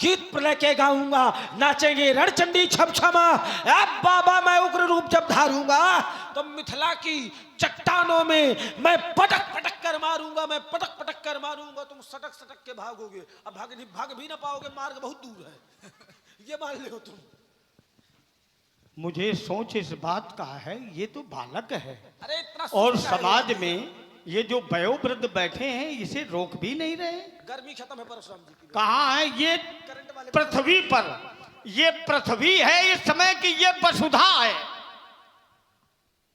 गीत प्रलय के गाऊंगा, नाचेंगे रणचंडी छम छमा। अब बाबा मैं उग्र रूप जब धारूंगा तो मिथिला की चट्टानों में मैं पटक पटक कर मारूंगा, मैं पटक पटक कर मारूंगा, तुम सटक सटक के भागोगे। अब भाग भी ना पाओगे, मार्ग बहुत दूर है। ये मान लो तुम। मुझे सोच इस बात का है, ये तो बालक है। अरे इतना और समाज में ये जो वयोवृद्ध बैठे हैं इसे रोक भी नहीं रहे। गर्मी खत्म है परशुराम जी की। कहाँ है ये पृथ्वी पर? ये पृथ्वी है इस समय की, ये वसुधा है।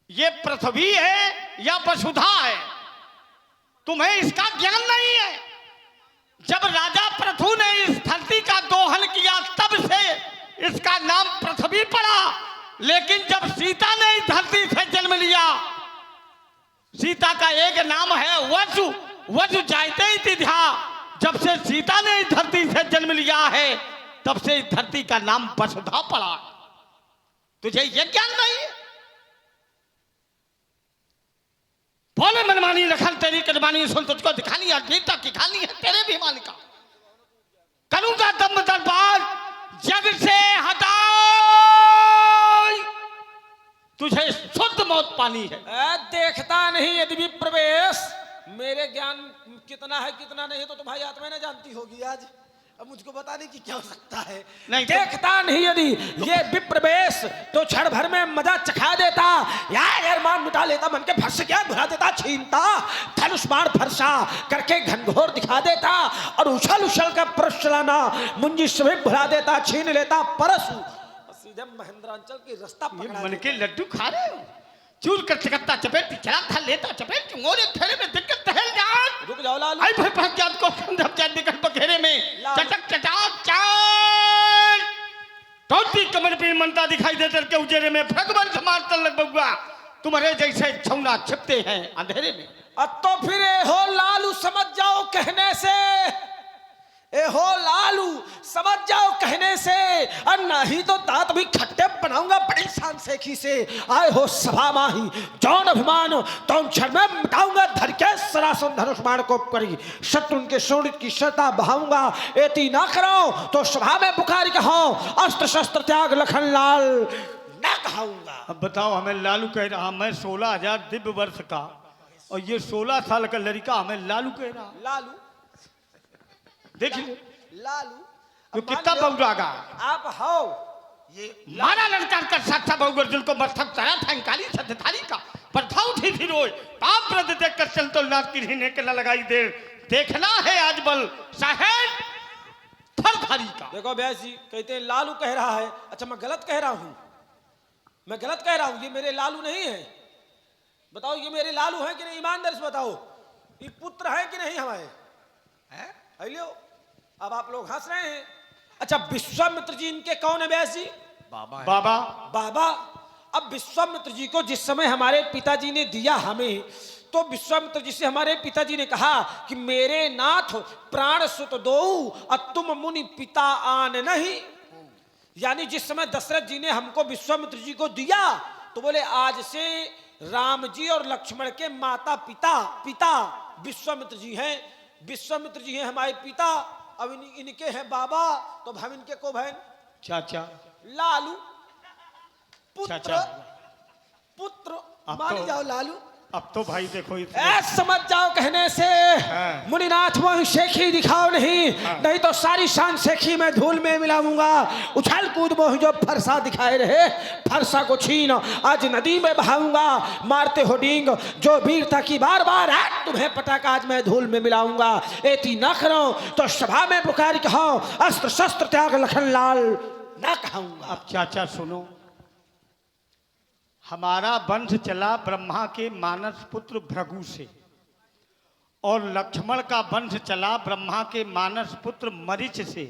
ये पृथ्वी है या वसुधा है? तुम्हें इसका ज्ञान नहीं है। जब राजा पृथु ने इस धरती का दोहन किया तब से इसका नाम पृथ्वी पड़ा, लेकिन जब सीता ने इस धरती से जन्म लिया, सीता का एक नाम है वसु, वसु जायते ही था। जब से सीता ने इस धरती से जन्म लिया है तब से इस धरती का नाम वसुधा पड़ा। तुझे ये ज्ञान नहीं है? बोले मनमानी लखन तेरी कदमानी सुन, तुझको दिखानी है गीता की कहानी है तेरे भी मान का। करूंगा दम दरबार जग से हटा, तुझे शुद्ध मौत पानी है। देखता नहीं यदि भी प्रवेश, मेरे ज्ञान कितना है कितना नहीं तो भाई आत्मा ने जानती होगी। आज अब मुझको बताने की क्या हो सकता है। नहीं देखता नहीं यदि ये विप्रवेश तो क्षण भर में मजा चखा देता, यार मान मिटा लेता, मन के फर्श क्या भुला देता, छीनता धनुष बाण फरसा करके घनघोर दिखा देता, और उछल उछल का परस चलाना मुंजी समेत भुला देता, छीन लेता परसु। सीधे महेंद्रांचल की रास्ता पकड़ा। मन के लड्डू खा रहे हो? चूर कर चकत्ता चपेट चला था लेता चपेट मोरे फेरे में दिक्कत टहल जान। रुक जाओ लालू। आई भाई प्रज्ञात को संदर्भ चाट निकल पखेरे में चटक चटाक चाट टोटी कमर पे मनता दिखाई दे करके उजेरे में भगवान समार तलक बउआ तुम्हारे जैसे छौना छिपते हैं अंधेरे में। अब तो फिर ए हो लालू समझ जाओ कहने से, ए हो लालू समझ जाओ कहने से, और नहीं तो दांत भी खट्टे बनाऊंगा बड़ी शान सेखी से। आए हो सभा माही जौन अभिमान तो क्षण में मिटाऊंगा, धर के सरासन धनुष बाण को करी शत्रु के शोणित की शर्ता बहाऊंगा। एती ना करो तो सभा में पुकार कहो, अस्त्र शस्त्र त्याग लखन लाल ना कहाऊंगा। अब बताओ, हमें लालू कह रहा, मैं 16,000 दिव्य वर्ष का और ये 16 साल का लड़का हमें लालू कह रहा। लालू देखिए लालू तो कितना बहुरागा आप हो। ये मारा लड़का कर साक्षा बहुगर जिनको मस्तक चढ़ा था काली सत्यधारी का प्रथा उठी थी रोज पाप प्रद देख कर चल तो नाथ की हिने के न लगाई देर देखना है आज बल साहेब फरधारी का। देखो भैया जी कहते हैं लालू कह रहा है। अच्छा मैं गलत कह रहा हूँ? मैं गलत कह रहा हूँ? ये मेरे लालू नहीं है। बताओ ये मेरे लालू हैं कि नहीं? ईमानदार से बताओ, ये पुत्र है कि नहीं हमारे? हैं? लो अब आप लोग हंस रहे हैं। अच्छा विश्वामित्र जी इनके कौन है व्यास जी? बाबा बाबा बाबा। अब विश्वामित्र जी को जिस समय हमारे पिताजी ने दिया हमें, तो विश्वामित्र जी से हमारे पिताजी ने कहा कि मेरे नाथ प्राण सुत दो और तुम मुनि पिता आन नहीं। यानी जिस समय दशरथ जी ने हमको विश्वामित्र जी को दिया तो बोले आज से राम जी और लक्ष्मण के माता पिता विश्वामित्र जी हैं। विश्वामित्र जी हैं हमारे पिता, अब इनके हैं बाबा, तो हम इनके को बहन चाचा लालू पुत्र चाचा पुत्र मान जाओ लालू। अब तो भाई देखो समझ जाओ कहने से मुनिनाथ वही शेखी दिखाओ नहीं तो सारी शान शेखी में धूल में मिलाऊंगा। उछल कूद मोह जो फरसा दिखाए रहे फरसा को छीन आज नदी में बहाऊंगा। मारते हो डींग जो वीरता की बार बार तुम्हें पटाखा आज मैं धूल में मिलाऊंगा। एती ना करो तो सभा में पुकार कहो अस्त्र शस्त्र त्याग लखन लाल ना कहूंगा। अब चाचा सुनो, हमारा वंश चला ब्रह्मा के मानस पुत्र भृगु से और लक्ष्मण का वंश चला ब्रह्मा के मानस पुत्र मरीच से।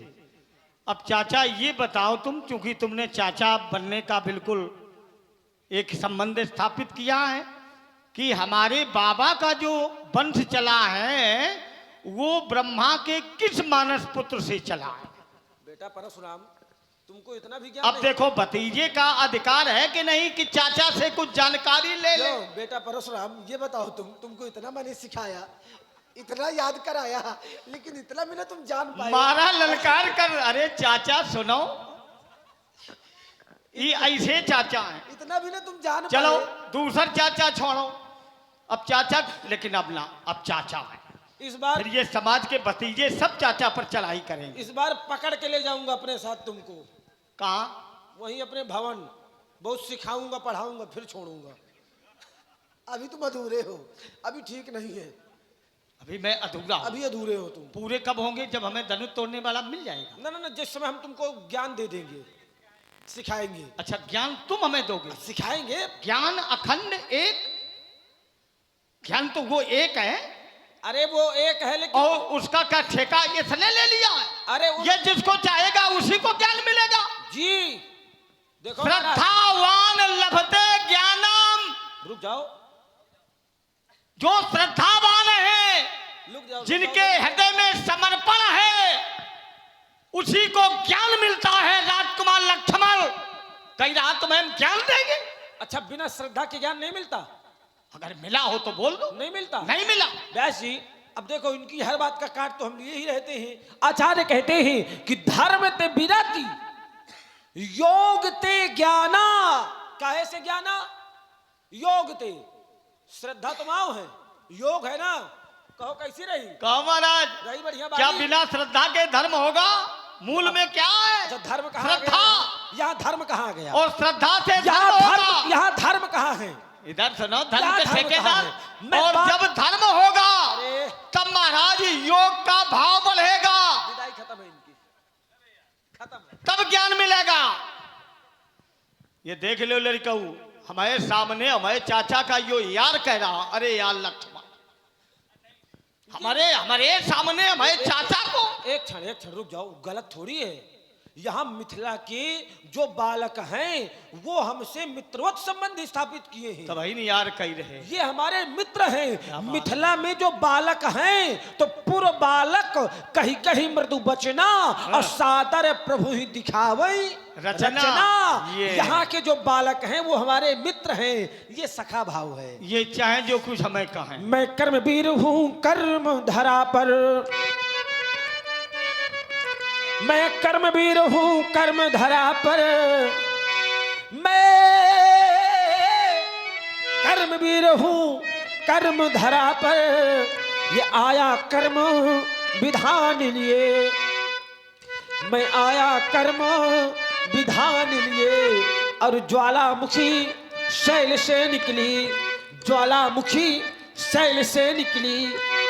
अब चाचा ये बताओ तुम, क्योंकि तुमने चाचा बनने का बिल्कुल एक संबंध स्थापित किया है कि हमारे बाबा का जो वंश चला है वो ब्रह्मा के किस मानस पुत्र से चला है? बेटा परशुराम तुमको इतना भी ज्ञान अब देखो भतीजे का अधिकार है कि नहीं कि चाचा से कुछ जानकारी ले ले। बेटा परशुराम ये बताओ तुमको इतना मैंने सिखाया इतना याद कर आया, लेकिन इतना भी ना तुम जान पाए। मारा ललकार कर, अरे चाचा सुनो, ये ऐसे चाचा है। इतना भी ना तुम जान चलो पाए। दूसर चाचा छोड़ो, अब चाचा, लेकिन अब ना, अब चाचा है। इस बार फिर ये समाज के भतीजे सब चाचा पर चढ़ाई करेंगे। इस बार पकड़ के ले जाऊंगा अपने साथ तुमको, कहाँ? वहीं अपने भवन, बहुत सिखाऊंगा पढ़ाऊंगा, फिर छोड़ूंगा। अभी तुम अधूरे हो, अभी ठीक नहीं है, अभी मैं अधूरा हूं। अभी अधूरे हो तुम। पूरे कब होंगे? जब हमें धनुष तोड़ने वाला मिल जाएगा। ना ना ना, जिस समय हम तुमको ज्ञान दे देंगे, सिखाएंगे। अच्छा, ज्ञान तुम हमें दोगे? सिखाएंगे। ज्ञान अखंड एक, ज्ञान तो वो एक है। अरे वो एक है, लेकिन और उसका क्या ठेका इसने ले लिया है? अरे ये जिसको चाहेगा उसी को ज्ञान मिलेगा। जी देखो महाराज। श्रद्धावान लभते ज्ञानम। रुक जाओ, जो श्रद्धावान है, रुक जाओ, जिनके हृदय में समर्पण है, उसी को ज्ञान मिलता है। राजकुमार लक्ष्मण कई रहा तुम्हें हम ज्ञान देंगे। अच्छा, बिना श्रद्धा के ज्ञान नहीं मिलता? अगर मिला हो तो बोल दो। नहीं मिलता? नहीं मिला। व्यास जी, अब देखो इनकी हर बात का काट तो हम लिए ही रहते हैं। आचार्य कहते हैं कि धर्म ते विरति, योग ते ज्ञाना। काहे से ज्ञाना? योग ते। श्रद्धा तो माओ है, योग है ना, कहो कैसी रही? कहो महाराज, रही बढ़िया क्या बात। बिना श्रद्धा के धर्म होगा? मूल में क्या है? अच्छा, धर्म कहाँ श्रद्धा। गया? यहाँ धर्म कहाँ गया? और श्रद्धा से यहाँ धर्म धर्म, होगा। यहाँ धर्म कहाँ है? इधर सुनो, धर्म क्या के धर्म ठेकेदार। कहाँ है? मैं और बात- जब धर्म होगा अरे तब महाराज योग का भाव बढ़ेगा, विदाई खत्म है इनकी, खत्म है। तब ज्ञान मिलेगा। ये देख लो लड़काऊ, हमारे सामने हमारे चाचा का यो यार कह रहा, अरे यार लक्ष्मण, हमारे हमारे सामने हमारे चाचा को। एक क्षण रुक जाओ, गलत थोड़ी है। यहाँ मिथिला के जो बालक हैं वो हमसे मित्रवत संबंध स्थापित किए हैं। तब ही नहीं यार कह रहे। ये हमारे मित्र हैं। मिथिला में जो बालक हैं तो पूर्व बालक कहीं कहीं मृदु बचना और सादर प्रभु ही दिखावे रचना। ये यहाँ के जो बालक हैं वो हमारे मित्र हैं। ये सखा भाव है। ये चाहे जो कुछ हमें कहें। मैं कर्मवीर हूँ कर्म धरा पर, मैं कर्मवीर हूँ कर्म धरा पर, मैं कर्मवीर हूँ कर्म धरा पर, ये आया कर्म विधान लिए, मैं आया कर्म विधान लिए। और ज्वालामुखी शैल से निकली, ज्वालामुखी शैल से निकली,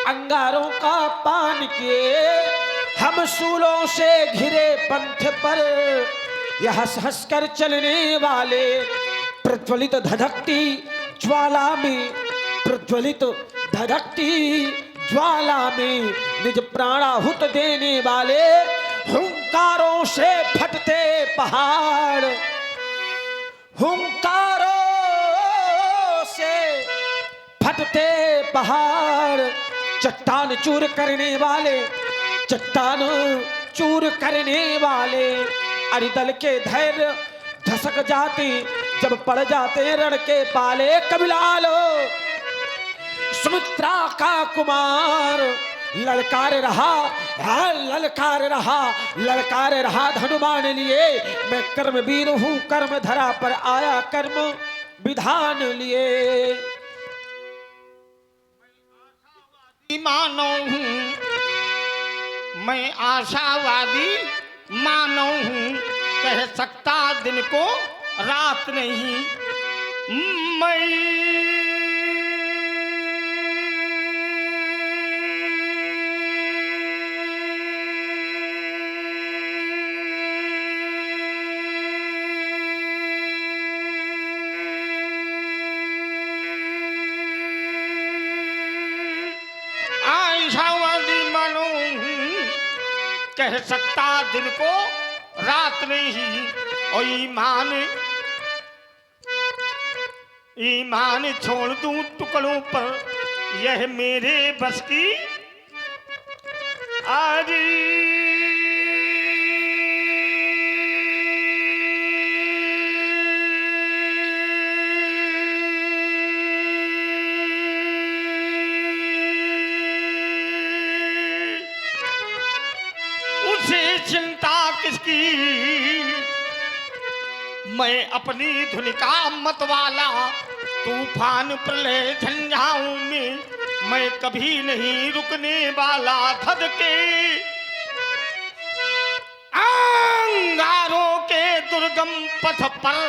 अंगारों का पान किए हम सूलों से घिरे पंथ पर। यह हंस हंस कर चलने वाले प्रज्वलित धधकती ज्वाला में, प्रज्वलित धधकती ज्वाला में निज प्राणाहुत देने वाले, हुंकारों से फटते पहाड़, हुंकारों से फटते पहाड़, चट्टान चूर करने वाले, चट्टान चूर करने वाले। अरिदल के धैर्य धसक जाते जब पड़ जाते रण के पाले। कबिलाल सुमित्रा का कुमार ललकार रहा, ललकार रहा, ललकार रहा धनुमान लिए। मैं कर्मवीर हूँ कर्म धरा पर, आया कर्म विधान लिए। मानो हूँ मैं आशावादी, मानो हूँ कह सकता दिन को रात नहीं। मैं आशावादी मानो हूँ कह सकता दिन को रात नहीं। और ईमान छोड़ दूं टुकड़ों पर, यह मेरे बस की आरी। मैं अपनी धुन का मतवाला, तूफान प्रलय झंझाओं में मैं कभी नहीं रुकने वाला। धद के अंगारों के दुर्गम पथ पर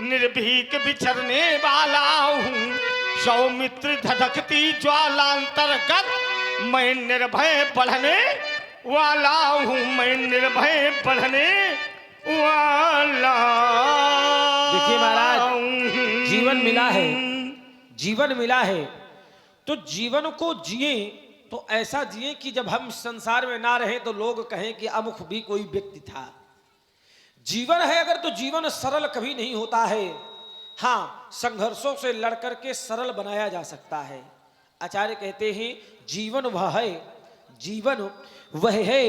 निर्भीक विचरने वाला हूँ। सौमित्र धधकती ज्वालांतर्गत मैं निर्भय बढ़ने वाला हूँ, मैं निर्भय बढ़ने वाला। देखिए महाराज, जीवन मिला है, जीवन मिला है तो जीवन को जिए तो ऐसा जिए कि जब हम संसार में ना रहे तो लोग कहें कि अमुख भी कोई व्यक्ति था। जीवन है अगर तो जीवन सरल कभी नहीं होता है। हाँ, संघर्षों से लड़कर के सरल बनाया जा सकता है। आचार्य कहते हैं जीवन वह है, जीवन वह है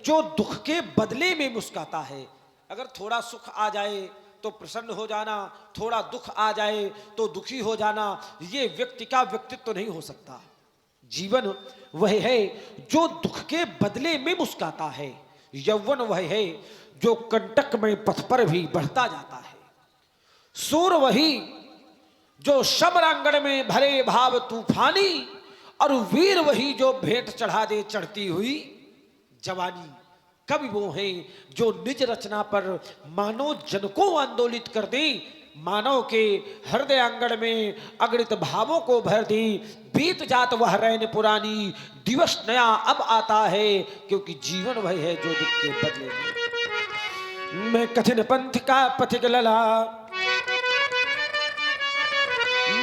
जो दुख के बदले में मुस्काता है। अगर थोड़ा सुख आ जाए तो प्रसन्न हो जाना, थोड़ा दुख आ जाए तो दुखी हो जाना, ये व्यक्ति का व्यक्तित्व नहीं हो सकता। जीवन वह है जो दुख के बदले में मुस्काता है। यौवन वह है जो कंटक में पथ पर भी बढ़ता जाता है। सूर वही जो समरांगण में भरे भाव तूफानी, और वीर वही जो भेंट चढ़ा दे चढ़ती हुई जवानी। कवि वो हैं जो निज रचना पर मानव जन को आंदोलित कर दे, मानव के हृदय आंगन में अगणित भावों को भर दी। बीत जात वह रैन पुरानी, दिवस नया अब आता है, क्योंकि जीवन वह है जो दुख के बदले में। मैं कठिन पंथ का पथिक लला,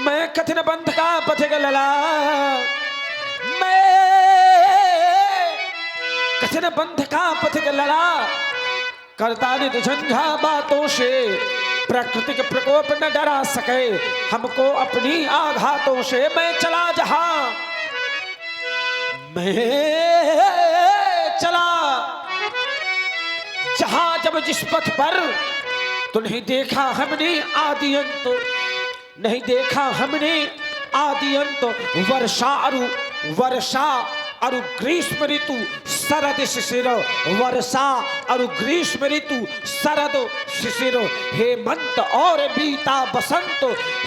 मैं कठिन पंथ का पथिक लला, मैं कठिन पंथ का पथिक लला, करता नित झंझा बातों से, प्राकृतिक प्रकोप न डरा सके हमको अपनी आघातों से। मैं चला जहां, मैं चला जहां जब जिस पथ पर, तो नहीं देखा हमने आदि अंत, नहीं देखा हमने आदि अंत। वर्षा अरु ग्रीष्म ऋतु शरद शिशिर, वर्षा अरु ग्रीष्म ऋतु शरद शिशिर, हेमंत और बीता बसंत,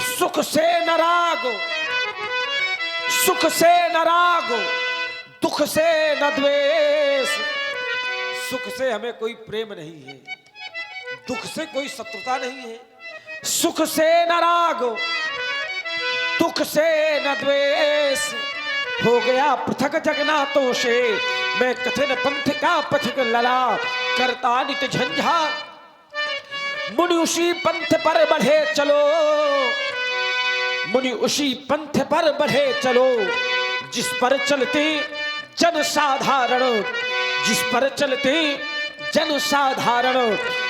सुख से नराग, सुख से नराग, दुख से न द्वेष। सुख से हमें कोई प्रेम नहीं है, दुख से कोई शत्रुता नहीं है। सुख से न राग, दुख से न द्वेष, हो गया पृथक जगन्नाथों से। मैं कठिन पंथ का पथिक लला, करता नित झंझा, मुनि उसी पंथ पर बढ़े चलो, मुनि उसी पंथ पर बढ़े चलो, जिस पर चलते जन साधारण, जिस पर चलते जन साधारण।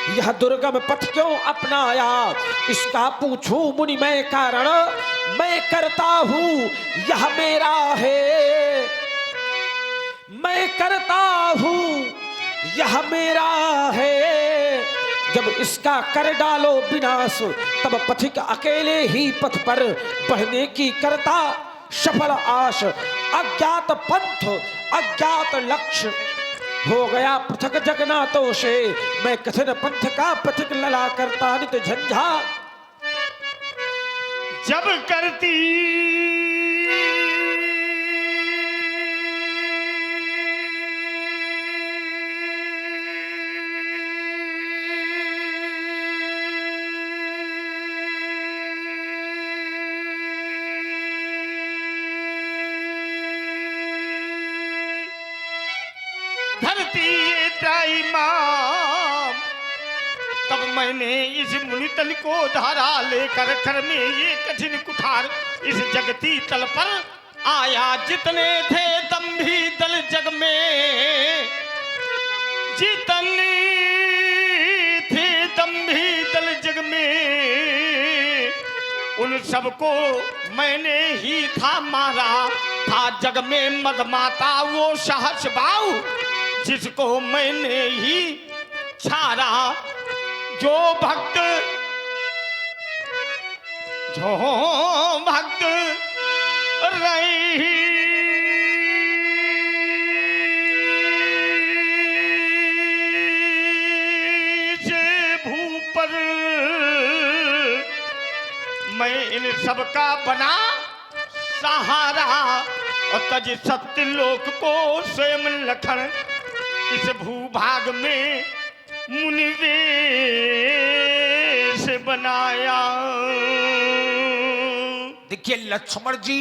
यह दुर्गम पथ क्यों अपनाया, इसका पूछूं मुनि मैं कारण। मैं करता हूं यह मेरा है, मैं करता हूं यह मेरा है। जब इसका कर डालो विनाश, तब पथिक अकेले ही पथ पर बढ़ने की करता सफल आश। अज्ञात पंथ अज्ञात लक्ष्य, हो गया पृथक जगन्नाथों से। मैं कठिन पंथ का पथिक लला, करता नित झंझा। जब करती धरती ये त्राई माम, तब मैंने इस मुनितल को धारा लेकर कर में ये कठिन कुठार इस जगती तल पर आया। जितने थे दम्भी दल जग में, जितने थे दम्भी दल जग में, उन सबको मैंने ही था मारा। था जग में मदमाता वो सहस बाऊ, जिसको मैंने ही छाड़ा। जो भक्त रही से भू पर सबका बना सहारा और तज सत्य लोक को स्वयं लखन इस भूभाग में मुनिवेश बनाया। देखिए लक्ष्मण जी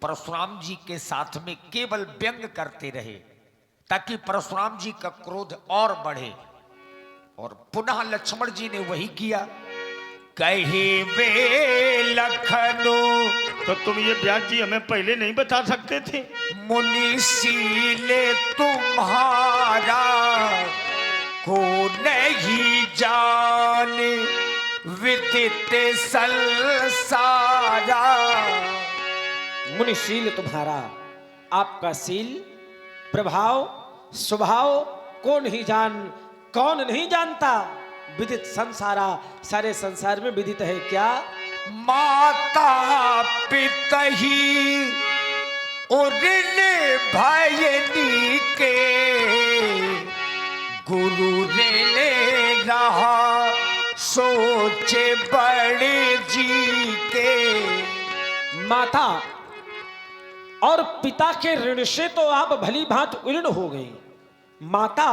परशुराम जी के साथ में केवल व्यंग करते रहे ताकि परशुराम जी का क्रोध और बढ़े, और पुनः लक्ष्मण जी ने वही किया। कहे वे लखनो, तो तुम ये व्यास जी हमें पहले नहीं बता सकते थे? मुनिशील तुम्हारा को नहीं जाने विदित संसारा। मुनिशील तुम्हारा, आपका शील प्रभाव स्वभाव को नहीं कौन नहीं जानता? विदित संसारा, सारे संसार में विदित है क्या? माता पिता ही उड़ने भयनी के गुरु रे रहा सोचे बड़े जी के। माता और पिता के ऋण से तो आप भली भांत उऋण हो गए। माता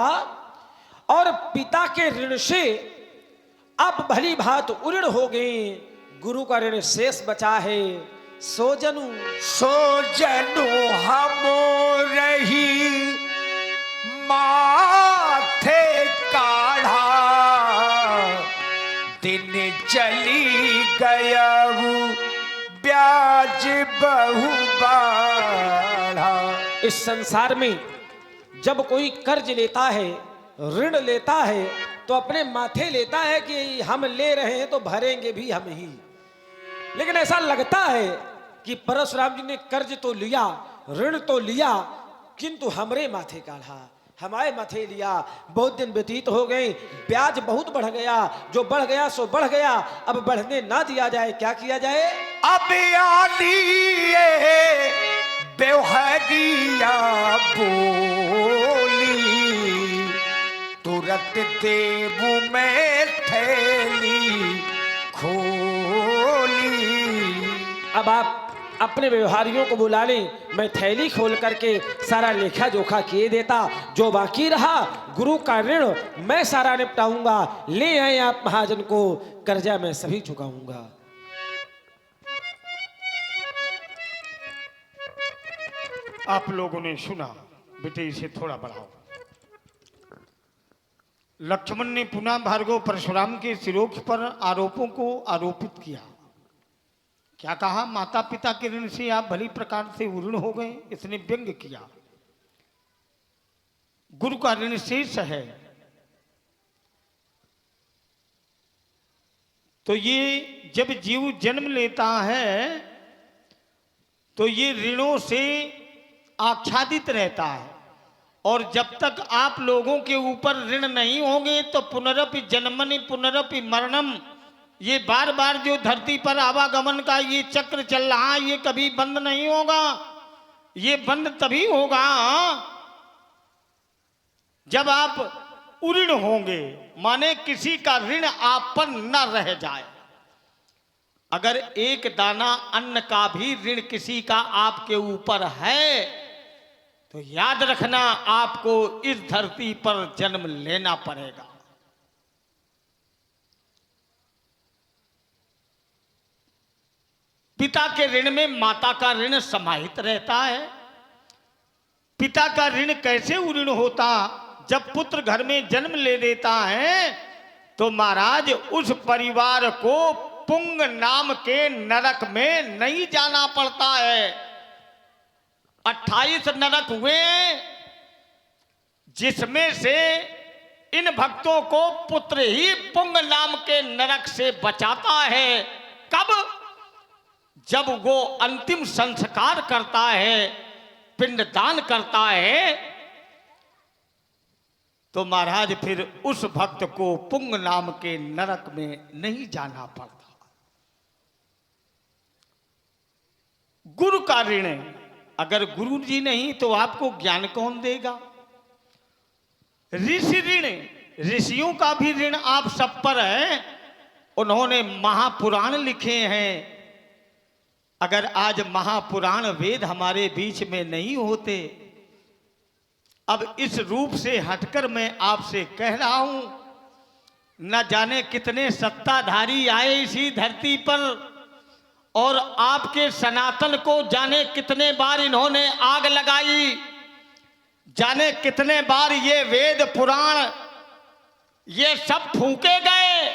और पिता के ऋण से आप भली भांत उऋण हो गए। गुरु का ऋण शेष बचा है। सो जनु हम रही माथे काढ़ा दिन चली गया ब्याज बहु बाढ़ा। इस संसार में जब कोई कर्ज लेता है, ऋण लेता है, तो अपने माथे लेता है कि हम ले रहे हैं तो भरेंगे भी हम ही। लेकिन ऐसा लगता है कि परशुराम जी ने कर्ज तो लिया, ऋण तो लिया, किंतु हमरे माथे काढ़ा, हमारे माथे लिया। बहुत दिन व्यतीत हो गए, ब्याज बहुत बढ़ गया, जो बढ़ गया सो बढ़ गया, अब बढ़ने ना दिया जाए। क्या किया जाए? अब आलिए बेवहरिया बोली तुरंत देवू में थैली खोली। अब आप अपने व्यवहारियों को बुला लें, मैं थैली खोल करके सारा लेखा जोखा किए देता। जो बाकी रहा गुरु का ऋण मैं सारा निपटाऊंगा। ले आए आप महाजन को, कर्जा मैं सभी चुकाऊंगा। आप लोगों ने सुना, बेटे इसे थोड़ा बढ़ाओ। लक्ष्मण ने पुनः भार्गव परशुराम के सिरोक्ष पर आरोपों को आरोपित किया। क्या कहा? माता पिता के ऋण से आप भली प्रकार से उऋण हो गए, इसने व्यंग किया। गुरु का ऋण शेष है, तो ये जब जीव जन्म लेता है तो ये ऋणों से आच्छादित रहता है, और जब तक आप लोगों के ऊपर ऋण नहीं होंगे तो पुनरपि जन्मनि पुनरपि मरणम, ये बार बार जो धरती पर आवागमन का ये चक्र चल रहा है, ये कभी बंद नहीं होगा। ये बंद तभी होगा जब आप उऋण होंगे, माने किसी का ऋण आप पर न रह जाए। अगर एक दाना अन्न का भी ऋण किसी का आपके ऊपर है तो याद रखना आपको इस धरती पर जन्म लेना पड़ेगा। पिता के ऋण में माता का ऋण समाहित रहता है। पिता का ऋण कैसे उऋण होता? जब पुत्र घर में जन्म ले लेता है तो महाराज उस परिवार को पुंग नाम के नरक में नहीं जाना पड़ता है। 28 नरक हुए जिसमें से इन भक्तों को पुत्र ही पुंग नाम के नरक से बचाता है। कब? जब वो अंतिम संस्कार करता है, पिंडदान करता है, तो महाराज फिर उस भक्त को पुंग नाम के नरक में नहीं जाना पड़ता। गुरु का ऋण, अगर गुरु जी नहीं तो आपको ज्ञान कौन देगा? ऋषि ऋण, ऋषियों का भी ऋण आप सब पर है, उन्होंने महापुराण लिखे हैं। अगर आज महापुराण वेद हमारे बीच में नहीं होते, अब इस रूप से हटकर मैं आपसे कह रहा हूं, न जाने कितने सत्ताधारी आए इसी धरती पर और आपके सनातन को जाने कितने बार इन्होंने आग लगाई, जाने कितने बार ये वेद पुराण ये सब फूके गए,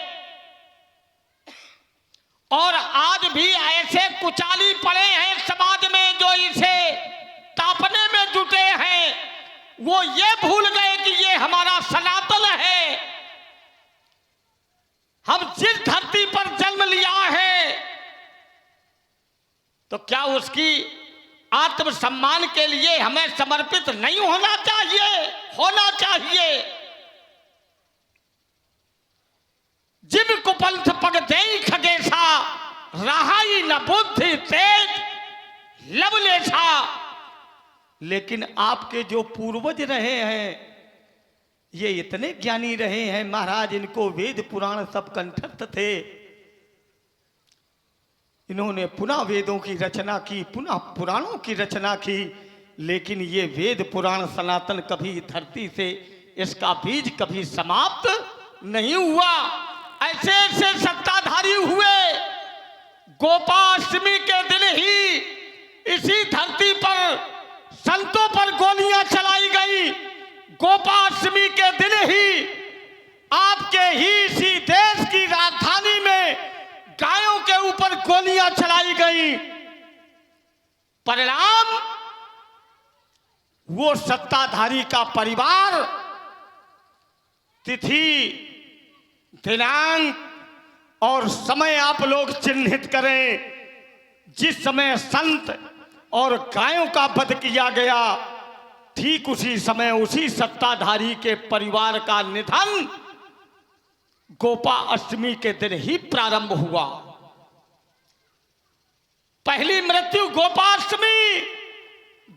और आज भी ऐसे कुचाली पड़े हैं समाज में जो इसे तापने में जुटे हैं। वो ये भूल गए कि ये हमारा सनातन है। हम जिस धरती पर जन्म लिया है, तो क्या उसकी आत्मसम्मान के लिए हमें समर्पित नहीं होना चाहिए? होना चाहिए। जिम कुपंथ पग देई खगेशा, रहाई न बुद्धि तेज लवलेशा। लेकिन आपके जो पूर्वज रहे हैं, ये इतने ज्ञानी रहे हैं महाराज, इनको वेद पुराण सब कंठस्थ थे। इन्होंने पुनः वेदों की रचना की, पुनः पुराणों की रचना की, लेकिन ये वेद पुराण सनातन कभी धरती से इसका बीज कभी समाप्त नहीं हुआ। ऐसे ऐसे सत्ताधारी हुए, गोपाष्टमी के दिन ही इसी धरती पर संतों पर गोलियां चलाई गई। गोपाष्टमी के दिन ही आपके ही इसी देश की राजधानी में गायों के ऊपर गोलियां चलाई गई। परिणाम, वो सत्ताधारी का परिवार तिथि, दिनांक और समय आप लोग चिन्हित करें। जिस समय संत और गायों का वध किया गया, ठीक उसी समय उसी सत्ताधारी के परिवार का निधन गोपाष्टमी के दिन ही प्रारंभ हुआ। पहली मृत्यु गोपाष्टमी,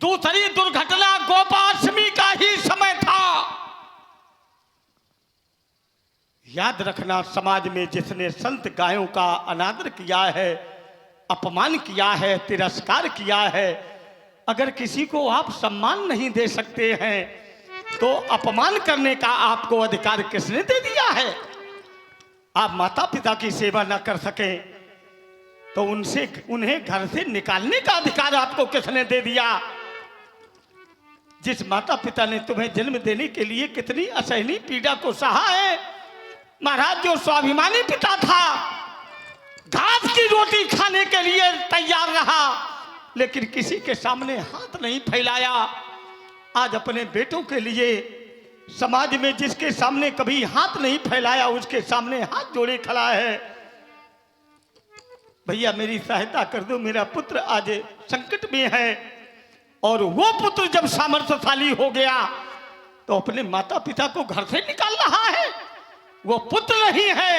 दूसरी दुर्घटना गोपाष्टमी का ही समय था। याद रखना, समाज में जिसने संत गायों का अनादर किया है, अपमान किया है, तिरस्कार किया है, अगर किसी को आप सम्मान नहीं दे सकते हैं, तो अपमान करने का आपको अधिकार किसने दे दिया है? आप माता पिता की सेवा ना कर सके तो उन्हें घर से निकालने का अधिकार आपको किसने दे दिया? जिस माता पिता ने तुम्हें जन्म देने के लिए कितनी असहनीय पीड़ा को सहा है महाराज, जो स्वाभिमानी पिता था, घास की रोटी खाने के लिए तैयार रहा, लेकिन किसी के सामने हाथ नहीं फैलाया। आज अपने बेटों के लिए समाज में जिसके सामने कभी हाथ नहीं फैलाया, उसके सामने हाथ जोड़े खड़ा है। भैया मेरी सहायता कर दो, मेरा पुत्र आज संकट में है। और वो पुत्र जब सामर्थ्यशाली हो गया तो अपने माता पिता को घर से निकाल रहा है। वो पुत्र नहीं है,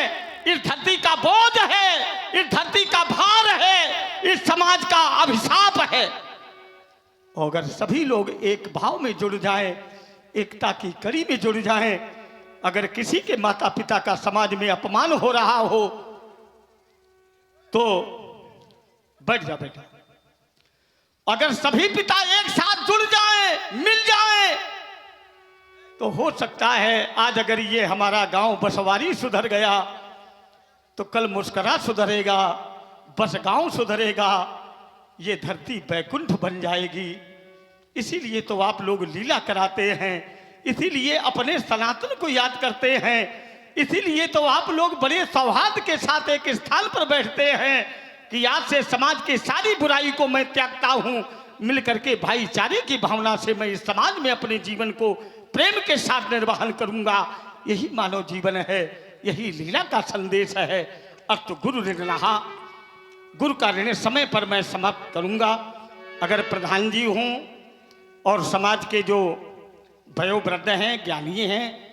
इस धरती का बोझ है, इस धरती का भार है, इस समाज का अभिशाप है। और अगर सभी लोग एक भाव में जुड़ जाएं, एकता की कड़ी में जुड़ जाएं, अगर किसी के माता पिता का समाज में अपमान हो रहा हो तो बैठ जा बेटा। अगर सभी पिता एक साथ जुड़ जाएं, मिल जाएं, तो हो सकता है आज अगर ये हमारा गांव बसवारी सुधर गया तो कल मुस्करा सुधरेगा, बस गांव सुधरेगा, ये धरती बैकुंठ बन जाएगी। इसीलिए तो आप लोग लीला कराते हैं, इसीलिए अपने सनातन को याद करते हैं, इसीलिए तो आप लोग बड़े सौहार्द के साथ एक स्थान पर बैठते हैं कि आज से समाज की सारी बुराई को मैं त्यागता हूं, मिलकर के भाईचारे की भावना से मैं इस समाज में अपने जीवन को प्रेम के साथ निर्वहन करूंगा। यही मानव जीवन है, यही लीला का संदेश है। अब तो गुरु ऋण रहा, गुरु का ऋण समय पर मैं समाप्त करूंगा। अगर प्रधान जी हों और समाज के जो वयोवृद्ध हैं, ज्ञानी हैं,